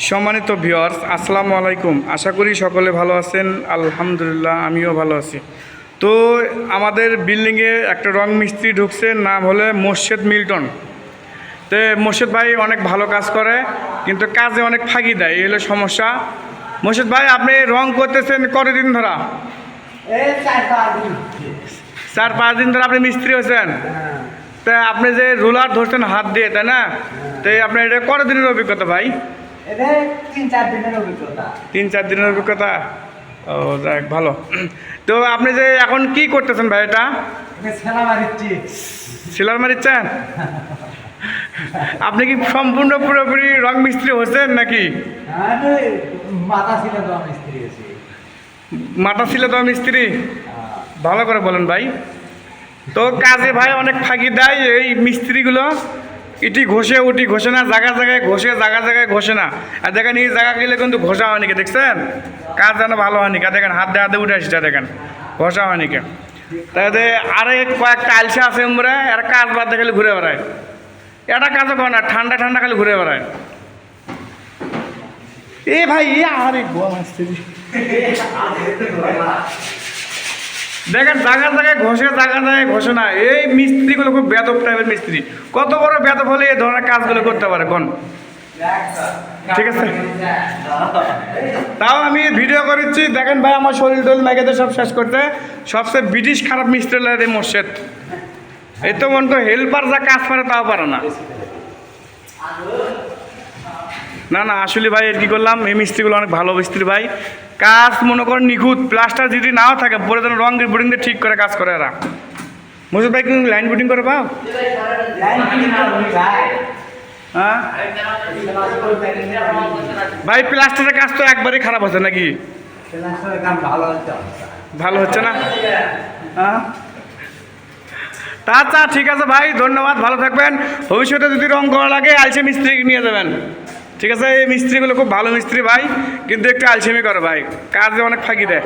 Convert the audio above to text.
সম্মানিত ভিউয়ার্স, আসসালামু আলাইকুম। আশা করি সকলে ভালো আছেন। আলহামদুলিল্লাহ, আমিও ভালো আছি। তো আমাদের বিল্ডিংয়ে একটা রং মিস্ত্রি ঢুকছে, নাম হলো মোর্শেদ মিল্টন। তো মোর্শেদ ভাই অনেক ভালো কাজ করে, কিন্তু কাজে অনেক ফাঁকি দেয়, এই হলো সমস্যা। মোর্শেদ ভাই, আপনি রং করতেছেন কতদিন ধরা? 4-5 দিন ধরে আপনি মিস্ত্রি হয়েছেন। তা আপনি যে রুলার ধরছেন হাত দিয়ে, তাই না? তো আপনি এটা কতদিনের অভিজ্ঞতা ভাই? 3-4 দিনের অভিজ্ঞতা। ও যাক, ভালো। তো আপনি যে এখন কি করতেছেন ভাই? এটা সিলার মারিচ্ছেন? আপনি কি সম্পূর্ণ পুরোপুরি রং মিস্ত্রি হয়েছেন নাকি? মাথা ছিল তো মিস্ত্রি। ভালো করে বলেন ভাই। তো কাজে ভাই অনেক ফাঁকি দেয় এই মিস্ত্রিগুলো। ইটি ঘষে উঠি ঘষে না, জায়গায় জায়গায় ঘষে, জায়গায় জায়গায় ঘষে না। আর দেখেন এই জায়গা গেলে কিন্তু ঘষা হয়নি, দেখছেন? কাজ যেন ভালো হয়নি। দেখেন হাত দিয়ে হাতে উঠে আসছে, দেখেন ঘষা হয়নি। তাই আরে কয়েকটা আলসা আছে আমরা, আর কাজ বাদ দিয়ে খালি ঘুরে বেড়ায়। এটা কাজও করে না, ঠান্ডা ঠান্ডা খালি ঘুরে বেড়ায়। এ ভাই, এ আরে দেখেন জায়গা জায়গায় ঘষে, জায়গা জায়গায় ঘষে না। এই মিস্ত্রিগুলো খুব বেদব টাইপের মিস্ত্রি। কত বড় বেদব হলে এই ধরনের কাজগুলো করতে পারে কোন? ঠিক আছে, তাও আমি ভিডিও করেছি। দেখেন ভাই, আমার শরীর টরিল মেঘেতে সব শেষ করতে। সবচেয়ে ব্রিটিশ খারাপ মিস্ত্রি লাগে মোর্শেদ। এই তো মন তো হেল্পার যা কাজ পারে তাও পারে না। না না, আসলে ভাই এর কী করলাম, এই মিস্ত্রিগুলো অনেক ভালো মিস্ত্রি ভাই। কাজ মনে করেন নিখুঁত, প্লাস্টার যদি নাও থাকে পরে যেন রঙ বুটিং দিয়ে ঠিক করে কাজ করে এরা। মুজিব ভাই কিন্তু লাইন বুটিং করে পাও? হ্যাঁ ভাই, প্লাস্টারের কাজ তো একবারই খারাপ হচ্ছে নাকি? ভালো হচ্ছে না? হ্যাঁ, আচ্ছা ঠিক আছে ভাই, ধন্যবাদ, ভালো থাকবেন। ভবিষ্যতে যদি রং করা লাগে আলসে মিস্ত্রি নিয়ে যাবেন। ঠিক আছে, এই মিস্ত্রিগুলো খুব ভালো মিস্ত্রি ভাই, কিন্তু একটু আলসেমি করে ভাই, কাজে অনেক ফাঁকি দেয়।